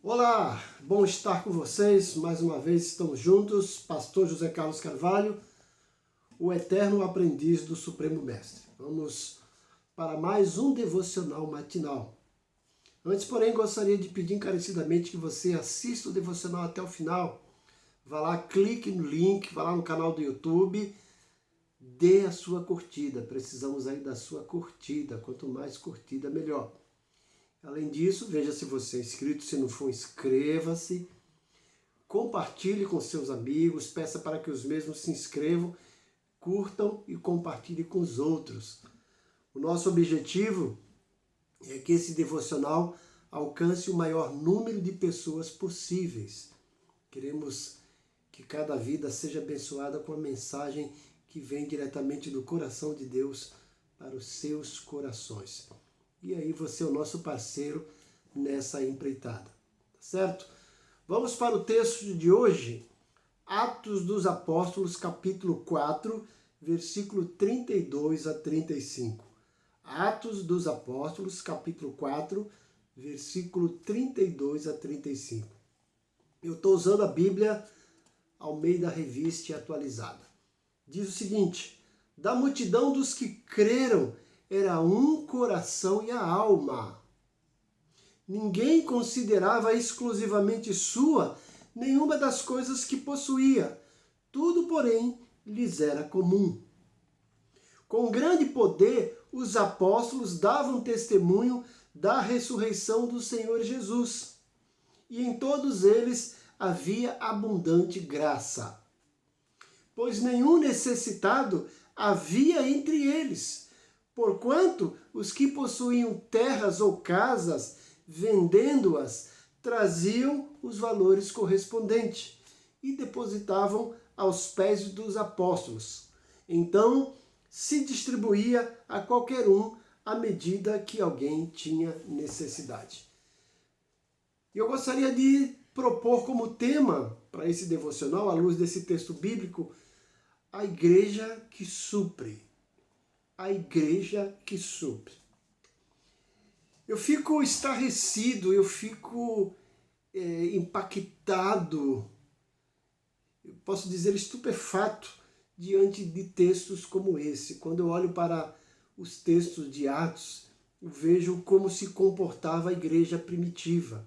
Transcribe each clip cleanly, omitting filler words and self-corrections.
Olá, bom estar com vocês. Mais uma vez estamos juntos. Pastor José Carlos Carvalho, o eterno aprendiz do Supremo Mestre. Vamos para mais um devocional matinal. Antes, porém, gostaria de pedir encarecidamente que você assista o devocional até o final. Vá lá, clique no link, vá lá no canal do YouTube, dê a sua curtida. Precisamos aí da sua curtida. Quanto mais curtida, melhor. Além disso, veja se você é inscrito, se não for, inscreva-se, compartilhe com seus amigos, peça para que os mesmos se inscrevam, curtam e compartilhem com os outros. O nosso objetivo é que esse devocional alcance o maior número de pessoas possíveis. Queremos que cada vida seja abençoada com a mensagem que vem diretamente do coração de Deus para os seus corações. E aí você é o nosso parceiro nessa empreitada, tá certo? Vamos para o texto de hoje, Atos dos Apóstolos, capítulo 4, versículo 32 a 35. Atos dos Apóstolos, capítulo 4, versículo 32 a 35. Eu estou usando a Bíblia Almeida Revista Atualizada. Diz o seguinte: da multidão dos que creram, era um coração e a alma. Ninguém considerava exclusivamente sua nenhuma das coisas que possuía. Tudo, porém, lhes era comum. Com grande poder, os apóstolos davam testemunho da ressurreição do Senhor Jesus. E em todos eles havia abundante graça. Pois nenhum necessitado havia entre eles, porquanto os que possuíam terras ou casas, vendendo-as, traziam os valores correspondentes e depositavam aos pés dos apóstolos. Então se distribuía a qualquer um à medida que alguém tinha necessidade. Eu gostaria de propor como tema para esse devocional, à luz desse texto bíblico, a igreja que supre. A igreja que supre. Eu fico estarrecido, eu fico impactado, eu posso dizer estupefato, diante de textos como esse. Quando eu olho para os textos de Atos, eu vejo como se comportava a igreja primitiva.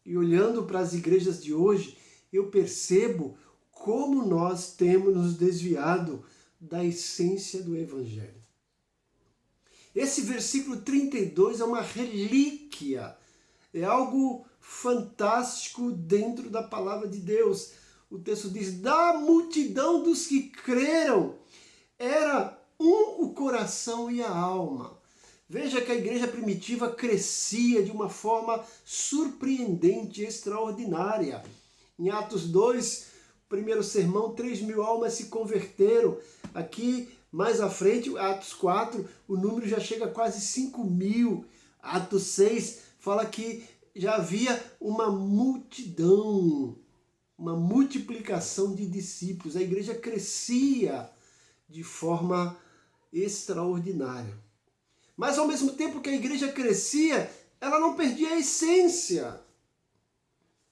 E olhando para as igrejas de hoje, eu percebo como nós temos nos desviado da essência do Evangelho. Esse versículo 32 é uma relíquia, é algo fantástico dentro da palavra de Deus. O texto diz: da multidão dos que creram, era um o coração e a alma. Veja que a igreja primitiva crescia de uma forma surpreendente, extraordinária. Em Atos 2, primeiro sermão, 3.000 almas se converteram. Aqui, mais à frente, Atos 4, o número já chega a quase 5.000. Atos 6 fala que já havia uma multidão, uma multiplicação de discípulos. A igreja crescia de forma extraordinária. Mas ao mesmo tempo que a igreja crescia, ela não perdia a essência.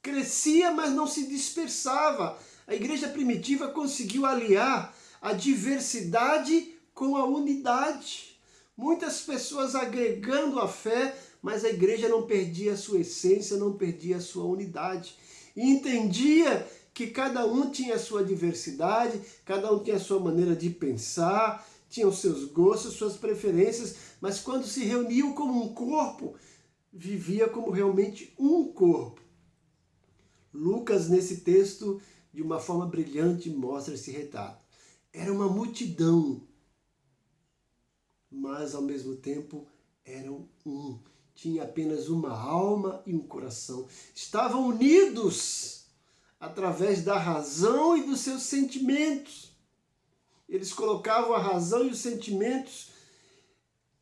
Crescia, mas não se dispersava. A igreja primitiva conseguiu aliar a diversidade com a unidade. Muitas pessoas agregando a fé, mas a igreja não perdia a sua essência, não perdia a sua unidade. E entendia que cada um tinha a sua diversidade, cada um tinha a sua maneira de pensar, tinha os seus gostos, suas preferências, mas quando se reuniam como um corpo, vivia como realmente um corpo. Lucas, nesse texto, de uma forma brilhante, mostra esse retrato. Era uma multidão, mas ao mesmo tempo eram um. Tinha apenas uma alma e um coração. Estavam unidos através da razão e dos seus sentimentos. Eles colocavam a razão e os sentimentos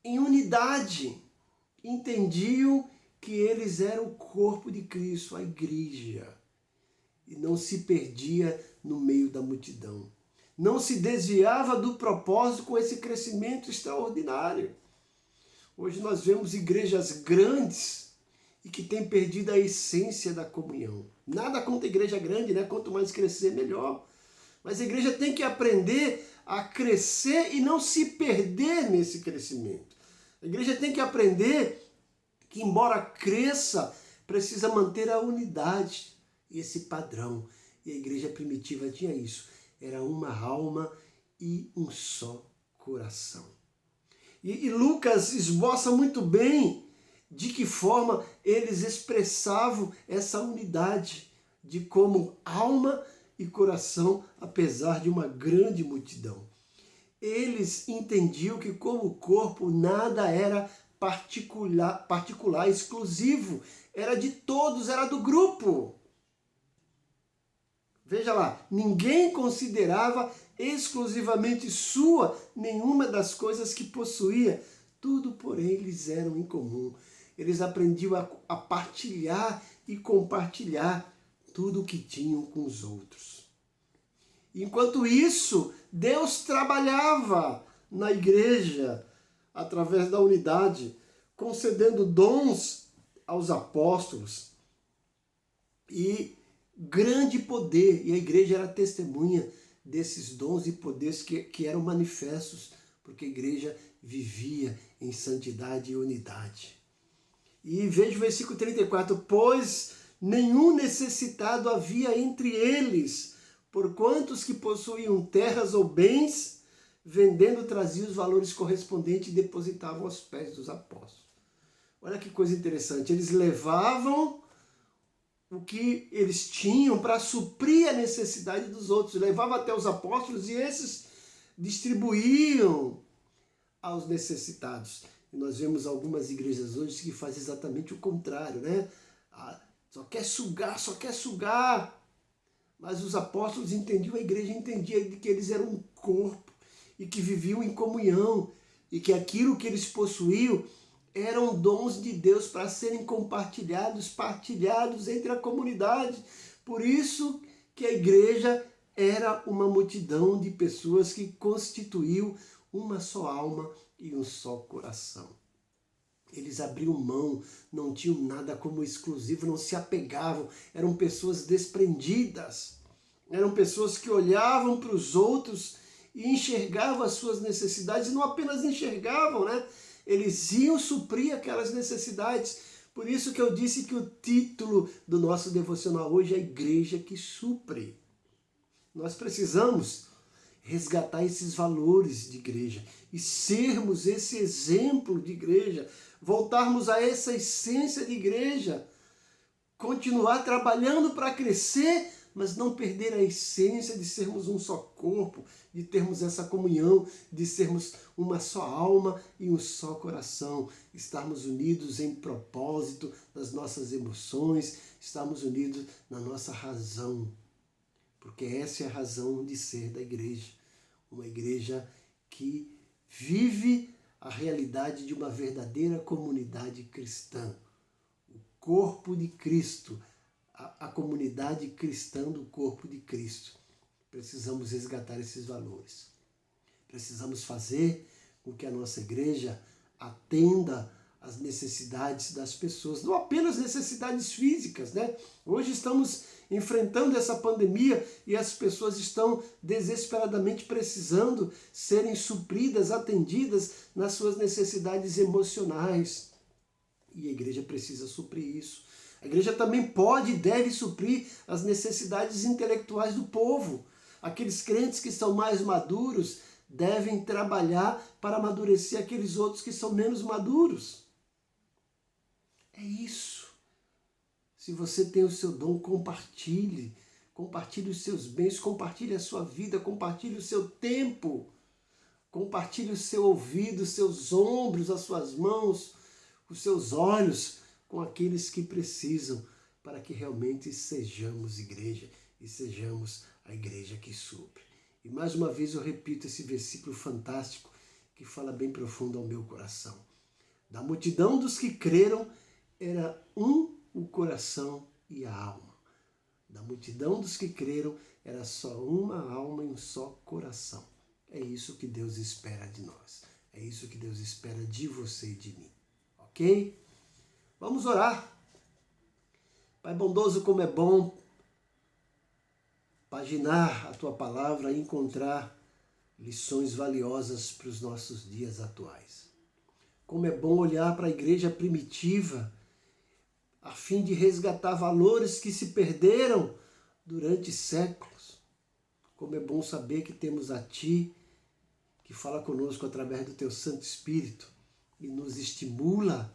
em unidade. Entendiam que eles eram o corpo de Cristo, a igreja. E não se perdia no meio da multidão. Não se desviava do propósito com esse crescimento extraordinário. Hoje nós vemos igrejas grandes e que tem perdido a essência da comunhão. Nada contra a igreja grande, né? Quanto mais crescer, melhor. Mas a igreja tem que aprender a crescer e não se perder nesse crescimento. A igreja tem que aprender que, embora cresça, precisa manter a unidade e esse padrão. E a igreja primitiva tinha isso. Era uma alma e um só coração. E Lucas esboça muito bem de que forma eles expressavam essa unidade, de como alma e coração, apesar de uma grande multidão. Eles entendiam que como corpo nada era particular, exclusivo, era de todos, era do grupo. Veja lá, ninguém considerava exclusivamente sua nenhuma das coisas que possuía. Tudo, porém, lhes era em comum. Eles aprendiam a partilhar e compartilhar tudo o que tinham com os outros. Enquanto isso, Deus trabalhava na igreja através da unidade, concedendo dons aos apóstolos e grande poder. E a igreja era testemunha desses dons e poderes que eram manifestos, porque a igreja vivia em santidade e unidade. E veja o versículo 34, pois nenhum necessitado havia entre eles, porquanto os que possuíam terras ou bens, vendendo, traziam os valores correspondentes e depositavam aos pés dos apóstolos. Olha que coisa interessante, eles levavam o que eles tinham para suprir a necessidade dos outros, levavam até os apóstolos e esses distribuíam aos necessitados. E nós vemos algumas igrejas hoje que fazem exatamente o contrário, né? Só quer sugar. Mas os apóstolos entendiam, a igreja entendia que eles eram um corpo e que viviam em comunhão e que aquilo que eles possuíam eram dons de Deus para serem compartilhados, partilhados entre a comunidade. Por isso que a igreja era uma multidão de pessoas que constituíam uma só alma e um só coração. Eles abriam mão, não tinham nada como exclusivo, não se apegavam, eram pessoas desprendidas, eram pessoas que olhavam para os outros e enxergavam as suas necessidades, e não apenas enxergavam, né? Eles iam suprir aquelas necessidades. Por isso que eu disse que o título do nosso devocional hoje é a Igreja que Supre. Nós precisamos resgatar esses valores de igreja e sermos esse exemplo de igreja, voltarmos a essa essência de igreja, continuar trabalhando para crescer, mas não perder a essência de sermos um só corpo, de termos essa comunhão, de sermos uma só alma e um só coração, estarmos unidos em propósito nas nossas emoções, estarmos unidos na nossa razão, porque essa é a razão de ser da igreja. Uma igreja que vive a realidade de uma verdadeira comunidade cristã. O corpo de Cristo, a comunidade cristã do corpo de Cristo. Precisamos resgatar esses valores. Precisamos fazer com que a nossa igreja atenda às necessidades das pessoas, não apenas necessidades físicas, né? Hoje estamos enfrentando essa pandemia e as pessoas estão desesperadamente precisando serem supridas, atendidas nas suas necessidades emocionais. E a igreja precisa suprir isso. A igreja também pode e deve suprir as necessidades intelectuais do povo. Aqueles crentes que são mais maduros devem trabalhar para amadurecer aqueles outros que são menos maduros. É isso. Se você tem o seu dom, compartilhe. Compartilhe os seus bens, compartilhe a sua vida, compartilhe o seu tempo. Compartilhe o seu ouvido, os seus ombros, as suas mãos, os seus olhos com aqueles que precisam para que realmente sejamos igreja e sejamos a igreja que supre. E mais uma vez eu repito esse versículo fantástico que fala bem profundo ao meu coração. Da multidão dos que creram era o coração e a alma. Da multidão dos que creram era só uma alma e um só coração. É isso que Deus espera de nós. É isso que Deus espera de você e de mim. Ok? Vamos orar. Pai bondoso, como é bom paginar a Tua palavra e encontrar lições valiosas para os nossos dias atuais. Como é bom olhar para a igreja primitiva a fim de resgatar valores que se perderam durante séculos. Como é bom saber que temos a Ti, que fala conosco através do Teu Santo Espírito e nos estimula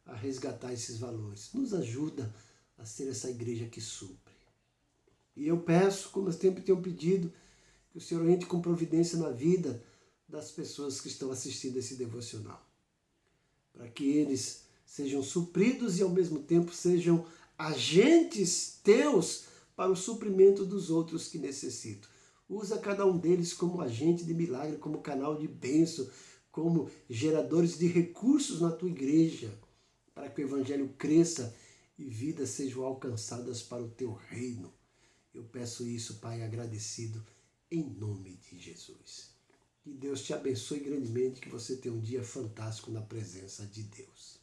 a resgatar esses valores. Nos ajuda a ser essa igreja que supre. E eu peço, como eu sempre tenho pedido, que o Senhor entre com providência na vida das pessoas que estão assistindo esse devocional, para que eles sejam supridos e ao mesmo tempo sejam agentes teus para o suprimento dos outros que necessitam. Usa cada um deles como agente de milagre, como canal de bênção, como geradores de recursos na tua igreja, para que o evangelho cresça e vidas sejam alcançadas para o teu reino. Eu peço isso, Pai, agradecido, em nome de Jesus. Que Deus te abençoe grandemente, que você tenha um dia fantástico na presença de Deus.